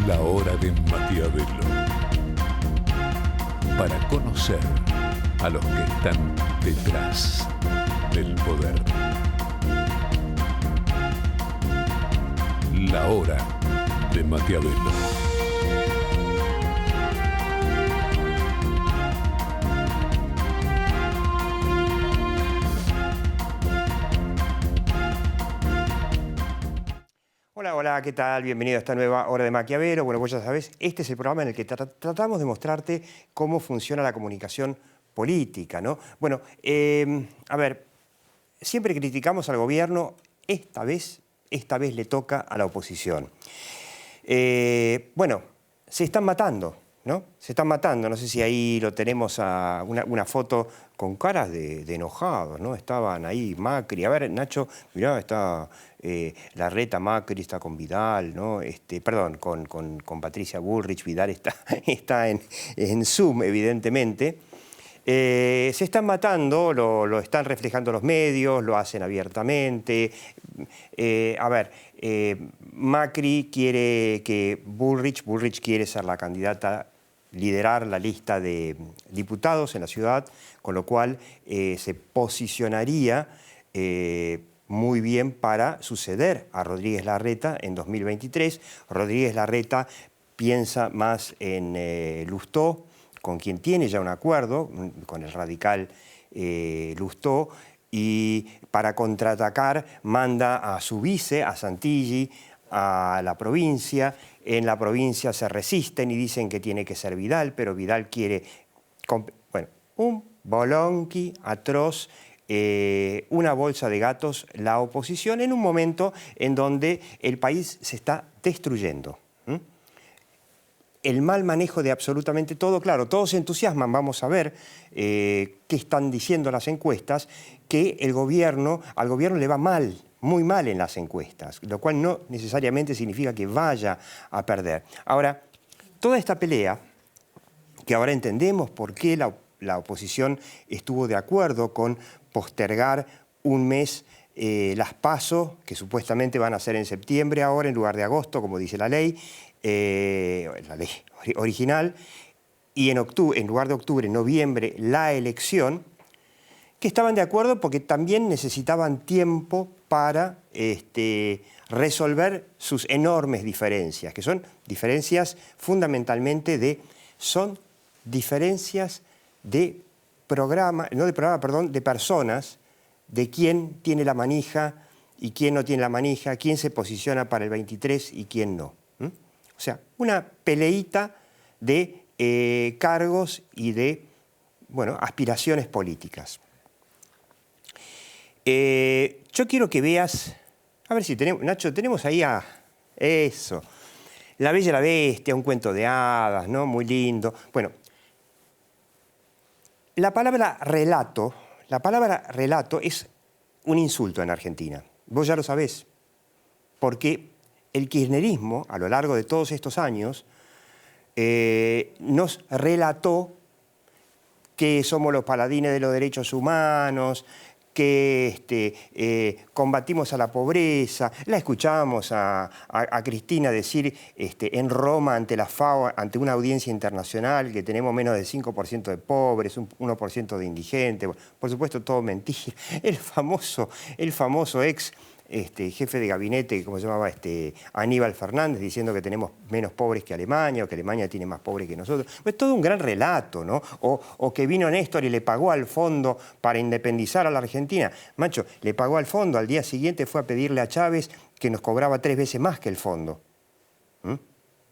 La hora de Maquiavelo. Para conocer a los que están detrás del poder. La hora de Maquiavelo. Hola, hola, ¿qué tal? Bienvenido a esta nueva Hora de Maquiavelo. Bueno, vos ya sabés, este es el programa en el que tratamos de mostrarte cómo funciona la comunicación política, ¿no? Bueno, a ver, siempre criticamos al gobierno, esta vez le toca a la oposición. Bueno, se están matando, ¿no? Se están matando, no sé si ahí lo tenemos a una foto con caras de enojados, ¿no? Estaban ahí Macri, a ver, Nacho, mirá, está Larreta, Macri está con Vidal, ¿no? Perdón, con Patricia Bullrich, Vidal está en Zoom, evidentemente. Se están matando, lo están reflejando los medios, lo hacen abiertamente. Macri quiere que Bullrich quiere ser la candidata, liderar la lista de diputados en la ciudad, con lo cual se posicionaría muy bien para suceder a Rodríguez Larreta en 2023. Rodríguez Larreta piensa más en Lustó, con quien tiene ya un acuerdo, con el radical Lustó, y para contraatacar manda a su vice, a Santilli, a la provincia. En la provincia se resisten y dicen que tiene que ser Vidal, pero Vidal quiere, bueno, un bolonqui atroz, una bolsa de gatos, la oposición, en un momento en donde el país se está destruyendo. El mal manejo de absolutamente todo, claro, todos se entusiasman, vamos a ver qué están diciendo las encuestas, que al gobierno le va mal, muy mal en las encuestas, lo cual no necesariamente significa que vaya a perder. Ahora, toda esta pelea, que ahora entendemos por qué la oposición estuvo de acuerdo con postergar un mes las PASO, que supuestamente van a ser en septiembre ahora en lugar de agosto, como dice la ley original, y en lugar de octubre, noviembre, la elección, que estaban de acuerdo porque también necesitaban tiempo para resolver sus enormes diferencias, que son diferencias fundamentalmente son diferencias de de personas, de quién tiene la manija y quién no tiene la manija, quién se posiciona para el 23 y quién no. O sea, una peleita de cargos y de, bueno, aspiraciones políticas. Yo quiero que veas, a ver si tenemos, Nacho, tenemos ahí a eso, La Bella y la Bestia, un cuento de hadas, ¿no? Muy lindo. Bueno, la palabra relato es un insulto en Argentina. Vos ya lo sabés, porque el kirchnerismo, a lo largo de todos estos años, nos relató que somos los paladines de los derechos humanos, que combatimos a la pobreza. La escuchábamos a Cristina decir en Roma ante la FAO, ante una audiencia internacional, que tenemos menos del 5% de pobres, un 1% de indigentes. Por supuesto, todo mentira. El famoso ex jefe de gabinete, ¿cómo se llamaba? Aníbal Fernández, diciendo que tenemos menos pobres que Alemania, o que Alemania tiene más pobres que nosotros. Es todo un gran relato, ¿no? O que vino Néstor y le pagó al fondo para independizar a la Argentina. Macho, le pagó al fondo, al día siguiente fue a pedirle a Chávez que nos cobraba 3 veces más que el fondo.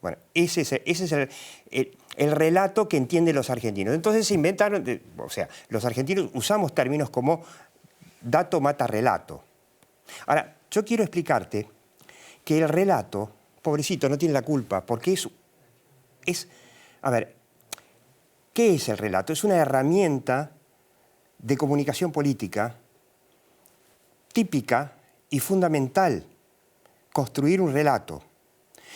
Bueno, ese es el relato que entienden los argentinos. Entonces se inventaron, o sea, los argentinos usamos términos como dato mata relato. Ahora, yo quiero explicarte que el relato, pobrecito, no tiene la culpa, porque a ver, ¿qué es el relato? Es una herramienta de comunicación política típica y fundamental, construir un relato.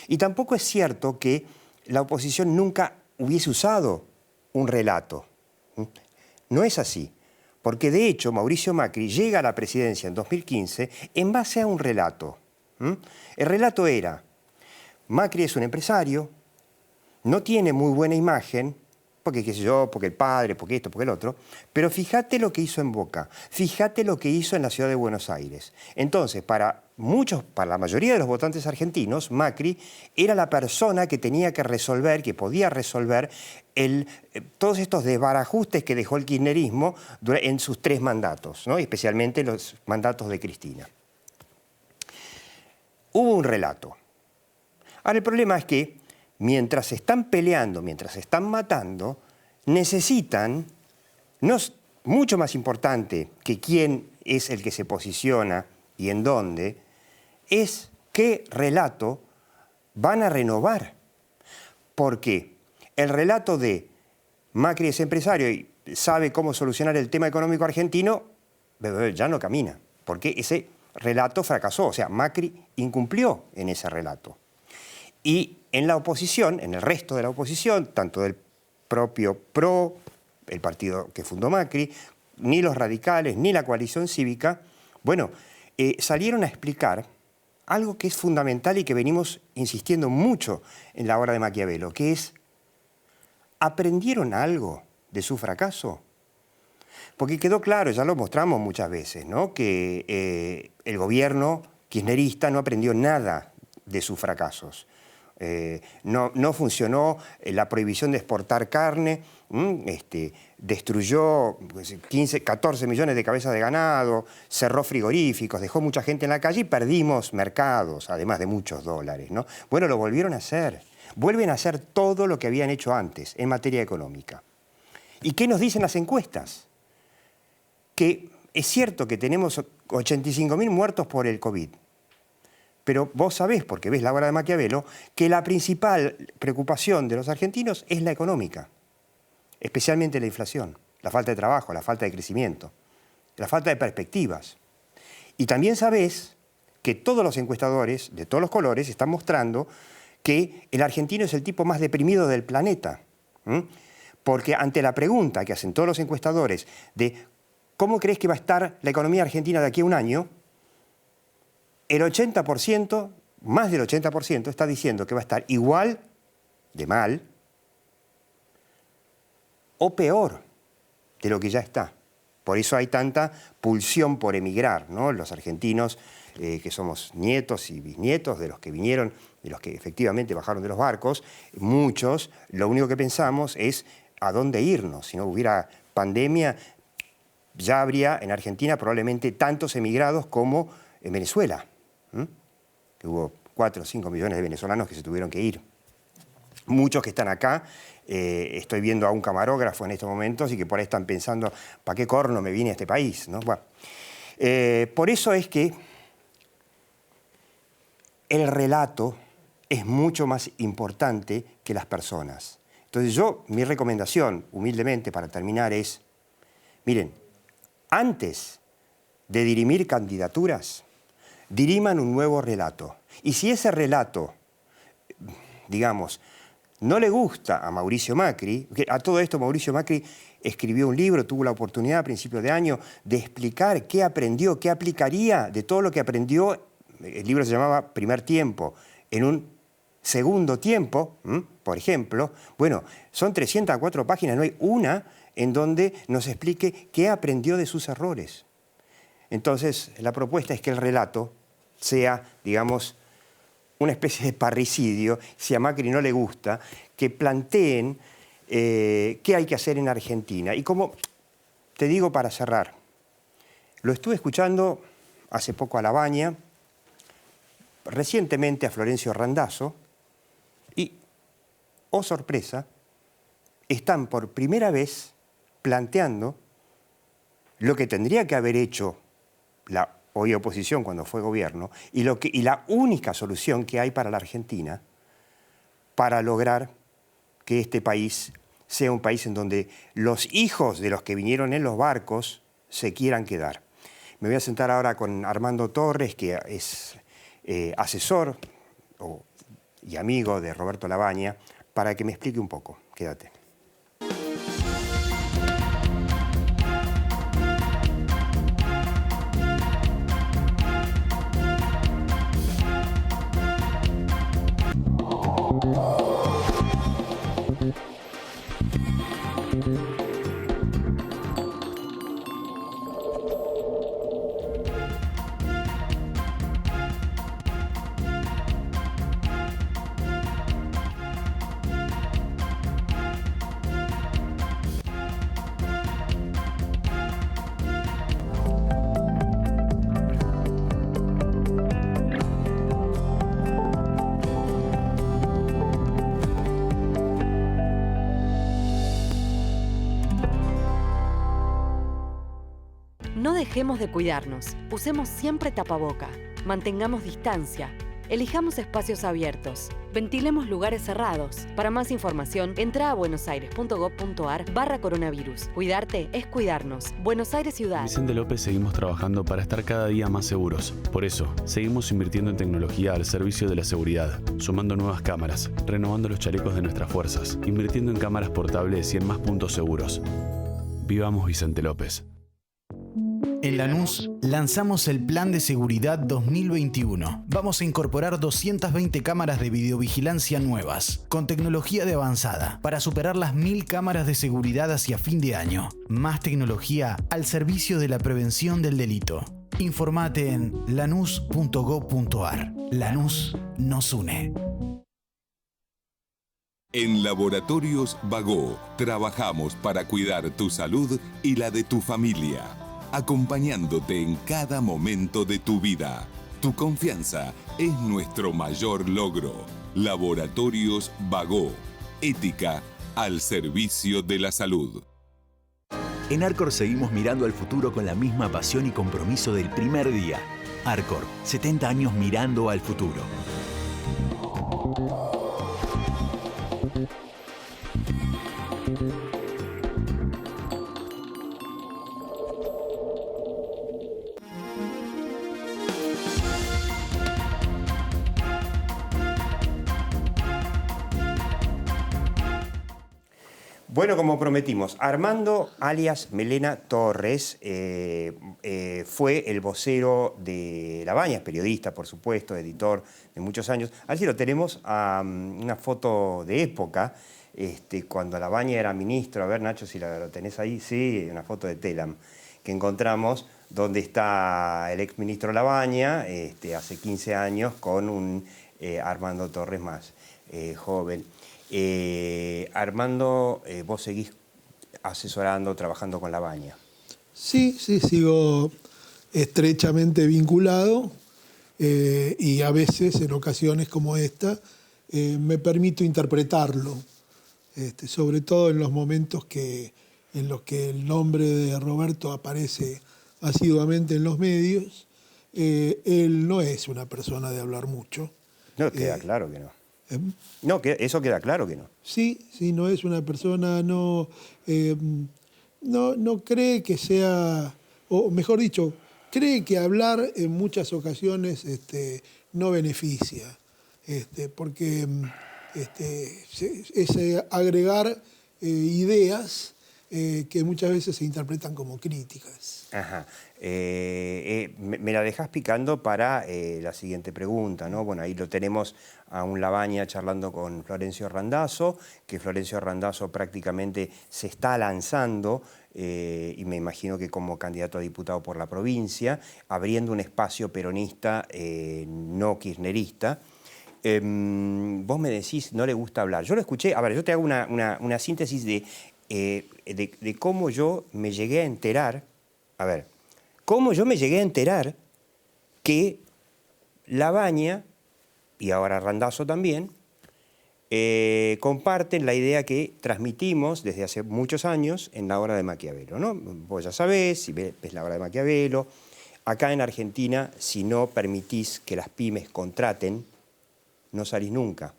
Y tampoco es cierto que la oposición nunca hubiese usado un relato. No es así. Porque de hecho Mauricio Macri llega a la presidencia en 2015 en base a un relato. El relato era: Macri es un empresario, no tiene muy buena imagen, porque qué sé yo, porque el padre, porque esto, porque el otro, pero fíjate lo que hizo en Boca, fíjate lo que hizo en la ciudad de Buenos Aires. Entonces, para la mayoría de los votantes argentinos, Macri era la persona que tenía que resolver, que podía resolver todos estos desbarajustes que dejó el kirchnerismo en sus 3 mandatos, ¿no? Especialmente los mandatos de Cristina. Hubo un relato. Ahora, el problema es que mientras se están peleando, mientras se están matando, necesitan, no es mucho más importante que quién es el que se posiciona y en dónde, es qué relato van a renovar. Porque el relato de Macri es empresario y sabe cómo solucionar el tema económico argentino, ya no camina, porque ese relato fracasó, o sea, Macri incumplió en ese relato. Y en la oposición, en el resto de la oposición, tanto del propio PRO, el partido que fundó Macri, ni los radicales, ni la coalición cívica, bueno, salieron a explicar algo que es fundamental y que venimos insistiendo mucho en la obra de Maquiavelo, que es, ¿aprendieron algo de su fracaso? Porque quedó claro, ya lo mostramos muchas veces, ¿no?, que el gobierno kirchnerista no aprendió nada de sus fracasos. No funcionó la prohibición de exportar carne, destruyó 14 millones de cabezas de ganado, cerró frigoríficos, dejó mucha gente en la calle y perdimos mercados, además de muchos dólares, ¿no? Bueno, lo volvieron a hacer. Vuelven a hacer todo lo que habían hecho antes en materia económica. ¿Y qué nos dicen las encuestas? Que es cierto que tenemos 85.000 muertos por el COVID. Pero vos sabés, porque ves la obra de Maquiavelo, que la principal preocupación de los argentinos es la económica, especialmente la inflación, la falta de trabajo, la falta de crecimiento, la falta de perspectivas. Y también sabés que todos los encuestadores de todos los colores están mostrando que el argentino es el tipo más deprimido del planeta. Porque ante la pregunta que hacen todos los encuestadores de ¿cómo crees que va a estar la economía argentina de aquí a un año?, el 80%, más del 80%, está diciendo que va a estar igual de mal o peor de lo que ya está. Por eso hay tanta pulsión por emigrar, ¿no? Los argentinos, que somos nietos y bisnietos de los que vinieron, de los que efectivamente bajaron de los barcos, muchos, lo único que pensamos es a dónde irnos. Si no hubiera pandemia, ya habría en Argentina probablemente tantos emigrados como en Venezuela. Que hubo 4 o 5 millones de venezolanos que se tuvieron que ir. Muchos que están acá, estoy viendo a un camarógrafo en estos momentos y que por ahí están pensando, ¿para qué corno me vine a este país?, ¿no? Bueno, por eso es que el relato es mucho más importante que las personas. Entonces mi recomendación, humildemente para terminar, es, miren, antes de dirimir candidaturas, diriman un nuevo relato. Y si ese relato, digamos, no le gusta a Mauricio Macri, que a todo esto Mauricio Macri escribió un libro, tuvo la oportunidad a principios de año de explicar qué aprendió, qué aplicaría de todo lo que aprendió. El libro se llamaba Primer Tiempo, en un segundo tiempo, por ejemplo. Bueno, son 304 páginas, no hay una en donde nos explique qué aprendió de sus errores. Entonces, la propuesta es que el relato sea, digamos, una especie de parricidio, si a Macri no le gusta, que planteen qué hay que hacer en Argentina. Y como te digo para cerrar, lo estuve escuchando hace poco a Labaña, recientemente a Florencio Randazzo, y, oh sorpresa, están por primera vez planteando lo que tendría que haber hecho la hoy oposición cuando fue gobierno, y la única solución que hay para la Argentina para lograr que este país sea un país en donde los hijos de los que vinieron en los barcos se quieran quedar. Me voy a sentar ahora con Armando Torres, que es asesor y amigo de Roberto Labaña, para que me explique un poco. Quédate. Dejemos de cuidarnos. Usemos siempre tapaboca. Mantengamos distancia. Elijamos espacios abiertos. Ventilemos lugares cerrados. Para más información, entra a buenosaires.gov.ar/coronavirus. Cuidarte es cuidarnos. Buenos Aires Ciudad. Vicente López seguimos trabajando para estar cada día más seguros. Por eso, seguimos invirtiendo en tecnología al servicio de la seguridad, sumando nuevas cámaras, renovando los chalecos de nuestras fuerzas, invirtiendo en cámaras portables y en más puntos seguros. Vivamos Vicente López. En Lanús lanzamos el Plan de Seguridad 2021. Vamos a incorporar 220 cámaras de videovigilancia nuevas, con tecnología de avanzada, para superar las 1000 cámaras de seguridad hacia fin de año. Más tecnología al servicio de la prevención del delito. Informate en lanús.gov.ar. Lanús nos une. En Laboratorios Bagó trabajamos para cuidar tu salud y la de tu familia, acompañándote en cada momento de tu vida. Tu confianza es nuestro mayor logro. Laboratorios Bagó. Ética al servicio de la salud. En Arcor seguimos mirando al futuro con la misma pasión y compromiso del primer día. Arcor, 70 años mirando al futuro. Bueno, como prometimos, Armando alias Melena Torres fue el vocero de Labaña, es periodista, por supuesto, editor de muchos años. A ver si lo tenemos una foto de época, cuando Labaña era ministro. A ver, Nacho, si lo tenés ahí. Sí, una foto de Telam que encontramos, donde está el exministro Labaña, hace 15 años, con un Armando Torres más joven. Armando, vos seguís asesorando, trabajando con Labaña. Sí, sigo estrechamente vinculado y a veces, en ocasiones como esta, me permito interpretarlo, sobre todo en los momentos en los que el nombre de Roberto aparece asiduamente en los medios. Él no es una persona de hablar mucho. No, queda claro que no. No, eso queda claro que no. Sí, no es una persona, no cree que sea, o mejor dicho, cree que hablar en muchas ocasiones no beneficia, porque es agregar ideas que muchas veces se interpretan como críticas. Ajá. Me la dejás picando para la siguiente pregunta, ¿no? Bueno, ahí lo tenemos a un Labaña charlando con Florencio Randazzo, que Florencio Randazzo prácticamente se está lanzando, y me imagino que como candidato a diputado por la provincia, abriendo un espacio peronista no kirchnerista. Vos me decís, no le gusta hablar. Yo lo escuché, a ver, yo te hago una síntesis de cómo yo me llegué a enterar, que Labaña, y ahora Randazzo también, comparten la idea que transmitimos desde hace muchos años en la obra de Maquiavelo, ¿no? Vos ya sabés, si ves la obra de Maquiavelo, acá en Argentina, si no permitís que las pymes contraten, no salís nunca,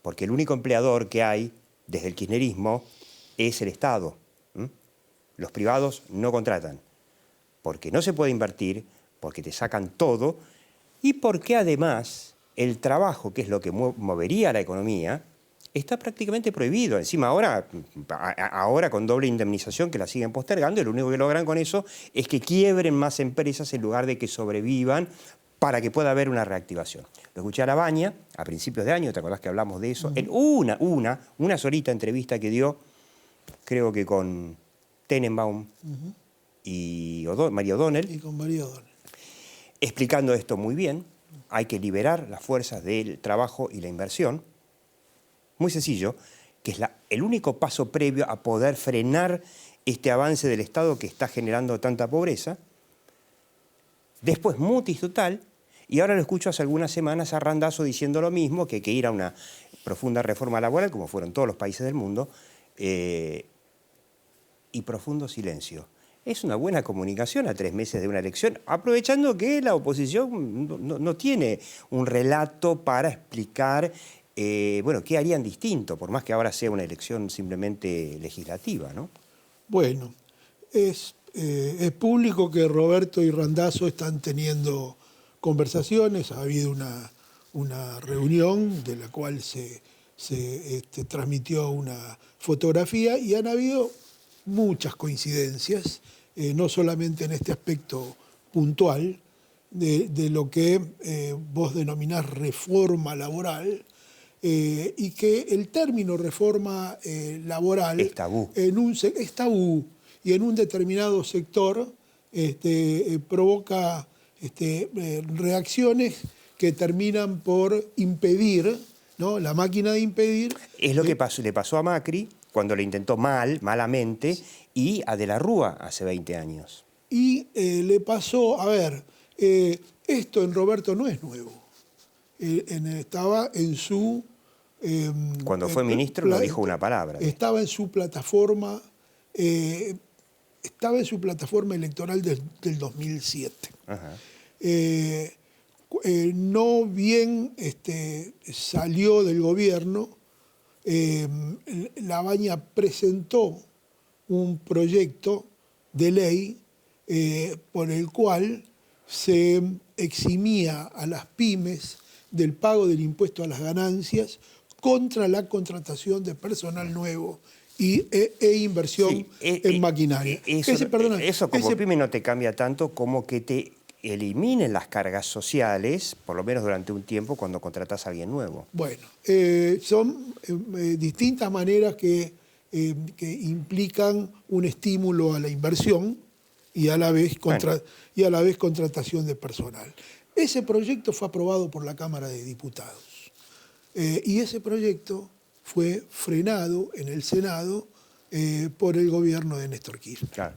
porque el único empleador que hay desde el kirchnerismo es el Estado. Los privados no contratan, porque no se puede invertir, porque te sacan todo y porque además el trabajo, que es lo que movería la economía, está prácticamente prohibido. Encima ahora con doble indemnización que la siguen postergando, y lo único que logran con eso es que quiebren más empresas en lugar de que sobrevivan para que pueda haber una reactivación. Lo escuché a Labaña a principios de año, ¿te acordás que hablamos de eso? En una solita entrevista que dio, creo que con Tenenbaum y María O'Donnell. Y con María O'Donnell. Explicando esto muy bien, hay que liberar las fuerzas del trabajo y la inversión. Muy sencillo, que es el único paso previo a poder frenar este avance del Estado que está generando tanta pobreza. Después mutis total, y ahora lo escucho hace algunas semanas a Randazzo diciendo lo mismo, que hay que ir a una profunda reforma laboral, como fueron todos los países del mundo, y profundo silencio. es una buena comunicación a 3 meses de una elección, aprovechando que la oposición no tiene un relato para explicar bueno, qué harían distinto, por más que ahora sea una elección simplemente legislativa, ¿no? Bueno, es público que Roberto y Randazzo están teniendo conversaciones, ha habido una reunión de la cual se transmitió una fotografía y han habido muchas coincidencias, no solamente en este aspecto puntual de lo que vos denominás reforma laboral, y que el término reforma laboral es tabú. Es tabú y en un determinado sector provoca reacciones que terminan por impedir, ¿no? La máquina de impedir. Es lo que le pasó a Macri cuando lo intentó malamente, y a De la Rúa hace 20 años. Y le pasó, a ver, esto en Roberto no es nuevo. Estaba en su... Cuando fue ministro no dijo una palabra. Estaba en su plataforma electoral del 2007. Ajá. No bien salió del gobierno, Labaña presentó un proyecto de ley por el cual se eximía a las pymes del pago del impuesto a las ganancias contra la contratación de personal nuevo e inversión en maquinaria. Eso como pyme no te cambia tanto como que te eliminen las cargas sociales, por lo menos durante un tiempo, cuando contratas a alguien nuevo. Bueno, son distintas maneras que implican un estímulo a la inversión y a la vez contratación de personal. Ese proyecto fue aprobado por la Cámara de Diputados. Y ese proyecto fue frenado en el Senado por el gobierno de Néstor Kirchner. Claro.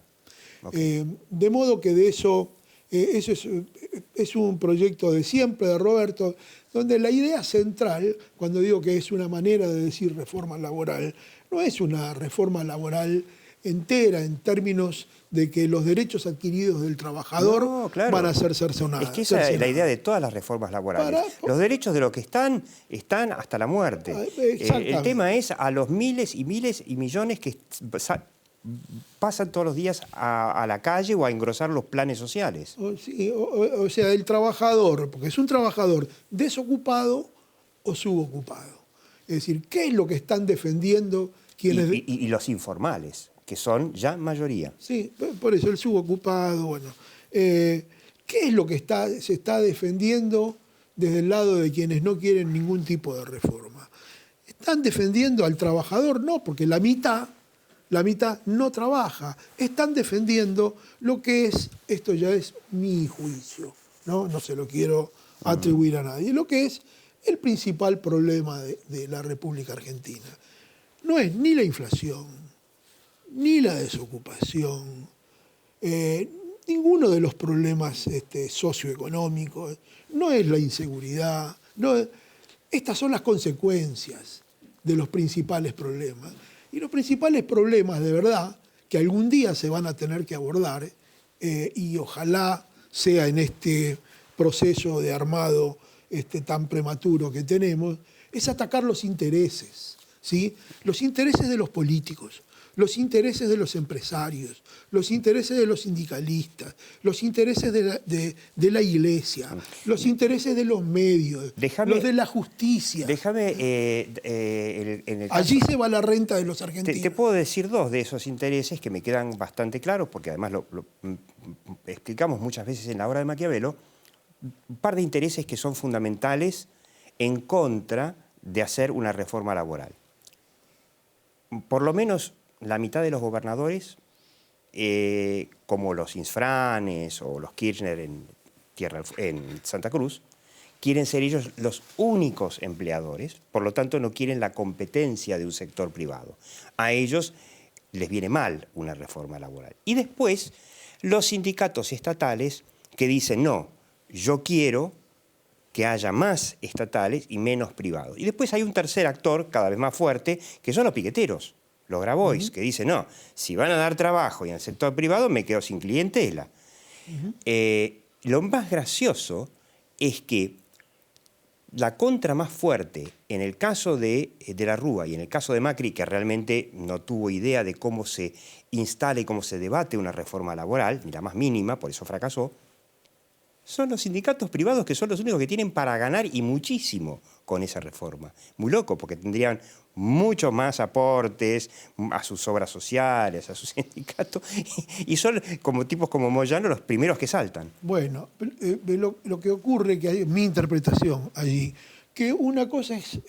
Okay. De modo que de eso es un proyecto de siempre de Roberto, donde la idea central, cuando digo que es una manera de decir reforma laboral, no es una reforma laboral entera en términos de que los derechos adquiridos del trabajador van a ser cercenados. Es que esa es la idea de todas las reformas laborales. Los derechos de los que están hasta la muerte. El tema es a los miles y millones que pasan todos los días a la calle o a engrosar los planes sociales. O sea, el trabajador, porque es un trabajador desocupado o subocupado. Es decir, ¿qué es lo que están defendiendo quienes... Y los informales, que son ya mayoría. Sí, por eso el subocupado, bueno. ¿Qué es lo que se está defendiendo desde el lado de quienes no quieren ningún tipo de reforma? Están defendiendo al trabajador, no, porque la mitad no trabaja. Están defendiendo lo que es, esto ya es mi juicio, no se lo quiero atribuir a nadie, lo que es el principal problema de la República Argentina. No es ni la inflación, ni la desocupación, ninguno de los problemas socioeconómicos, no es la inseguridad. Estas son las consecuencias de los principales problemas. Y los principales problemas, de verdad, que algún día se van a tener que abordar, y ojalá sea en este proceso de armado tan prematuro que tenemos, es atacar los intereses, ¿sí? Los intereses de los políticos, los intereses de los empresarios, los intereses de los sindicalistas, los intereses de la iglesia, los intereses de los medios, los de la justicia. Allí se va la renta de los argentinos. Te puedo decir dos de esos intereses que me quedan bastante claros, porque además lo explicamos muchas veces en la obra de Maquiavelo, un par de intereses que son fundamentales en contra de hacer una reforma laboral. Por lo menos la mitad de los gobernadores, como los Insfranes o los Kirchner en Santa Cruz, quieren ser ellos los únicos empleadores, por lo tanto no quieren la competencia de un sector privado. A ellos les viene mal una reforma laboral. Y después los sindicatos estatales que dicen, no, yo quiero que haya más estatales y menos privados. Y después hay un tercer actor, cada vez más fuerte, que son los piqueteros. los Grabois, que dicen, no, si van a dar trabajo y en el sector privado me quedo sin clientela. Lo más gracioso es que la contra más fuerte en el caso de la Rúa y en el caso de Macri, que realmente no tuvo idea de cómo se instala y cómo se debate una reforma laboral, ni la más mínima, por eso fracasó, son los sindicatos privados que son los únicos que tienen para ganar y muchísimo con esa reforma. Muy loco, porque tendrían mucho más aportes a sus obras sociales, a sus sindicatos, y son como tipos como Moyano los primeros que saltan. Bueno, lo que ocurre, que hay mi interpretación allí, que una cosa es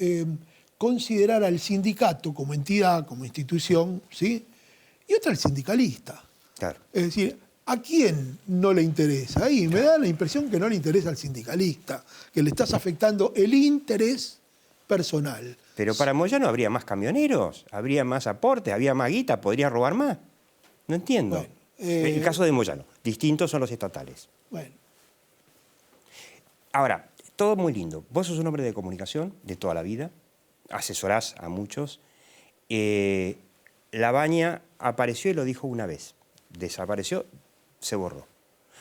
considerar al sindicato como entidad, como institución, ¿sí? Y otra el sindicalista. Claro. Es decir, ¿a quién no le interesa? Ahí me da la impresión que no le interesa al sindicalista, que le estás afectando el interés personal. Pero para Moyano habría más camioneros, habría más aportes, habría más guita, podría robar más. No entiendo. Bueno, el caso de Moyano, distintos son los estatales. Bueno. Ahora, todo muy lindo. Vos sos un hombre de comunicación de toda la vida, asesorás a muchos. Labaña apareció y lo dijo una vez. Desapareció, se borró.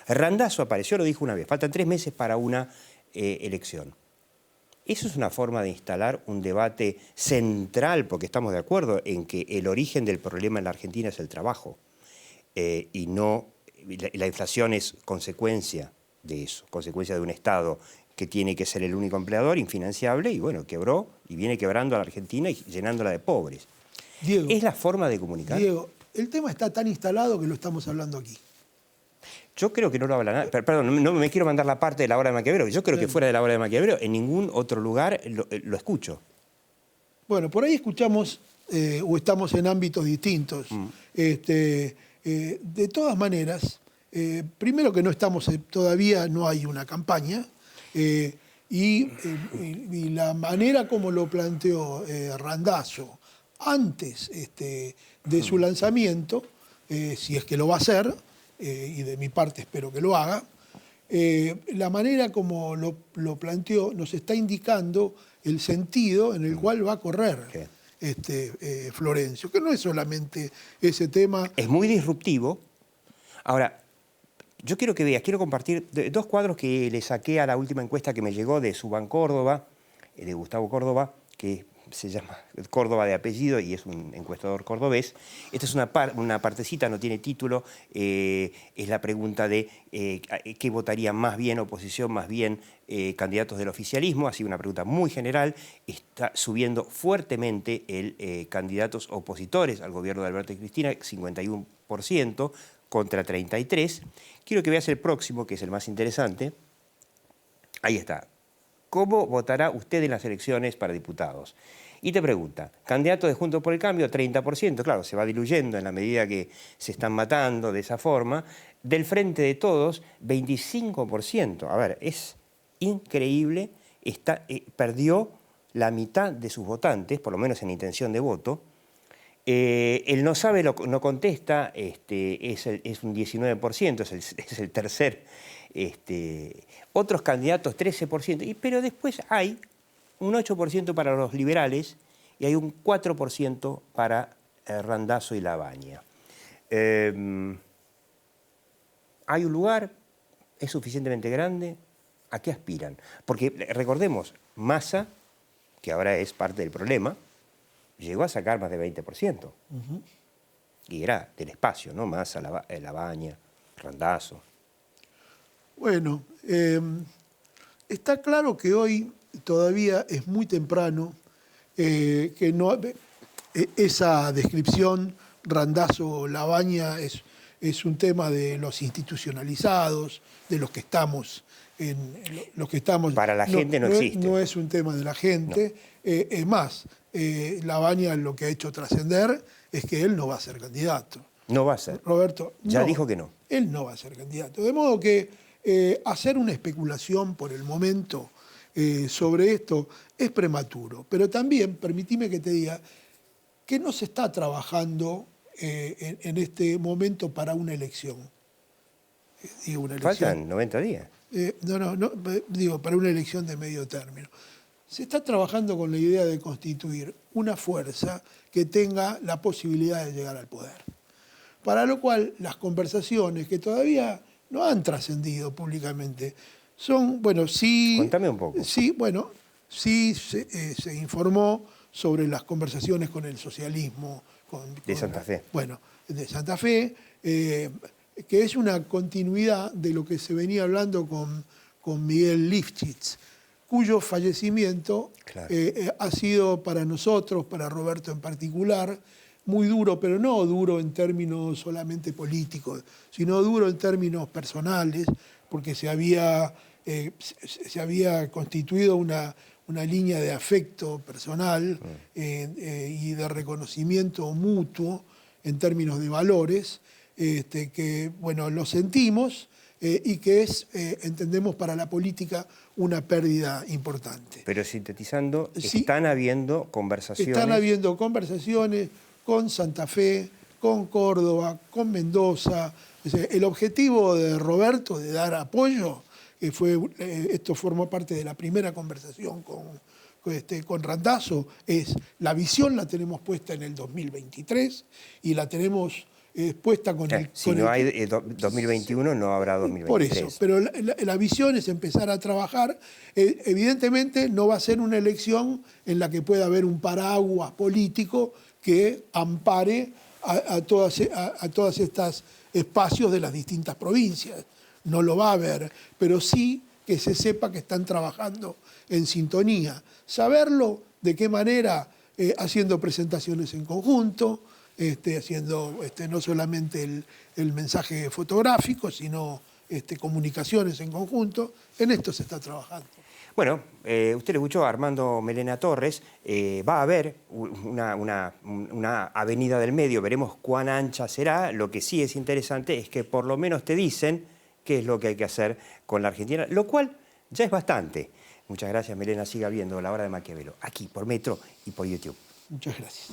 Randazzo apareció, lo dijo una vez. Faltan 3 meses para una elección. Eso es una forma de instalar un debate central, porque estamos de acuerdo en que el origen del problema en la Argentina es el trabajo. Y la inflación es consecuencia de eso, consecuencia de un Estado que tiene que ser el único empleador, infinanciable, y bueno, quebró y viene quebrando a la Argentina y llenándola de pobres. Diego, ¿Es la forma de comunicar? Diego, el tema está tan instalado que lo estamos hablando aquí. Yo creo que no lo habla nadie. Perdón, no me quiero mandar la parte de la obra de Maquiavelo. Yo creo que fuera de la obra de Maquiavelo, en ningún otro lugar lo escucho. Bueno, por ahí escuchamos o estamos en ámbitos distintos. De todas maneras, primero que no estamos, todavía no hay una campaña, y la manera como lo planteó Randazzo antes de su lanzamiento, si es que lo va a hacer, y de mi parte espero que lo haga, la manera como lo planteó nos está indicando el sentido en el cual va a correr Florencio, que no es solamente ese tema. Es muy disruptivo. Ahora, yo quiero que veas, quiero compartir 2 cuadros que le saqué a la última encuesta que me llegó de Suban Córdoba, de Gustavo Córdoba, que se llama Córdoba de apellido y es un encuestador cordobés. Esta es una partecita, no tiene título, es la pregunta de qué votaría más bien oposición, más bien candidatos del oficialismo, ha sido una pregunta muy general, está subiendo fuertemente el candidatos opositores al gobierno de Alberto y Cristina, 51% contra 33%. Quiero que veas el próximo, que es el más interesante. Ahí está. ¿Cómo votará usted en las elecciones para diputados? Y te pregunta, candidato de Juntos por el Cambio, 30%, claro, se va diluyendo en la medida que se están matando de esa forma. Del Frente de Todos, 25%. A ver, es increíble, perdió la mitad de sus votantes, por lo menos en intención de voto. El no sabe, no contesta, es un 19%, es el tercer. Otros candidatos 13%, pero después hay un 8% para los liberales y hay un 4% para Randazzo y Labaña. ¿Hay un lugar? ¿Es suficientemente grande? ¿A qué aspiran? Porque recordemos, Massa, que ahora es parte del problema, llegó a sacar más de 20%. Y era del espacio, ¿no? Massa, Labaña, Randazzo. Bueno, está claro que hoy todavía es muy temprano, que no, esa descripción Randazzo-Labaña es un tema de los institucionalizados, de los que estamos Para la gente no existe. No es un tema de la gente. No. Es más, Labaña lo que ha hecho trascender es que él no va a ser candidato. No va a ser. Roberto, ya dijo que no. Él no va a ser candidato. De modo que hacer una especulación por el momento sobre esto es prematuro. Pero también, permitime que te diga, que no se está trabajando en este momento para una elección. Faltan 90 días. Digo, para una elección de medio término. se está trabajando con la idea de constituir una fuerza que tenga la posibilidad de llegar al poder. Para lo cual, las conversaciones que todavía no han trascendido públicamente son, bueno, sí... Contame un poco. Sí, bueno, sí se informó sobre las conversaciones con el socialismo. De Santa Fe. Bueno, de Santa Fe, que es una continuidad de lo que se venía hablando con Miguel Lifchitz, cuyo fallecimiento ha sido para nosotros, para Roberto en particular, muy duro, pero no duro en términos solamente políticos, sino duro en términos personales, porque se había constituido una línea de afecto personal y de reconocimiento mutuo en términos de valores, que, bueno, lo sentimos y que es, entendemos, para la política una pérdida importante. Pero sintetizando, Sí. están habiendo conversaciones. Están habiendo conversaciones con Santa Fe, con Córdoba, con Mendoza. O sea, el objetivo de Roberto de dar apoyo, esto formó parte de la primera conversación con Randazzo, es la visión la tenemos puesta en el 2023 y la tenemos puesta con el... Si con no el- hay 2021, no habrá 2023. Por eso, pero la visión es empezar a trabajar. Evidentemente no va a ser una elección en la que pueda haber un paraguas político que ampare a todos estos espacios de las distintas provincias. No lo va a haber, pero sí que se sepa que están trabajando en sintonía. Saberlo de qué manera, haciendo presentaciones en conjunto, haciendo no solamente el mensaje fotográfico, sino comunicaciones en conjunto. En esto se está trabajando. Bueno, usted le escuchó a Armando Melena Torres. Va a haber una avenida del medio, veremos cuán ancha será. Lo que sí es interesante es que por lo menos te dicen qué es lo que hay que hacer con la Argentina, lo cual ya es bastante. Muchas gracias, Melena. Siga viendo La Hora de Maquiavelo, aquí por Metro y por YouTube. Muchas gracias.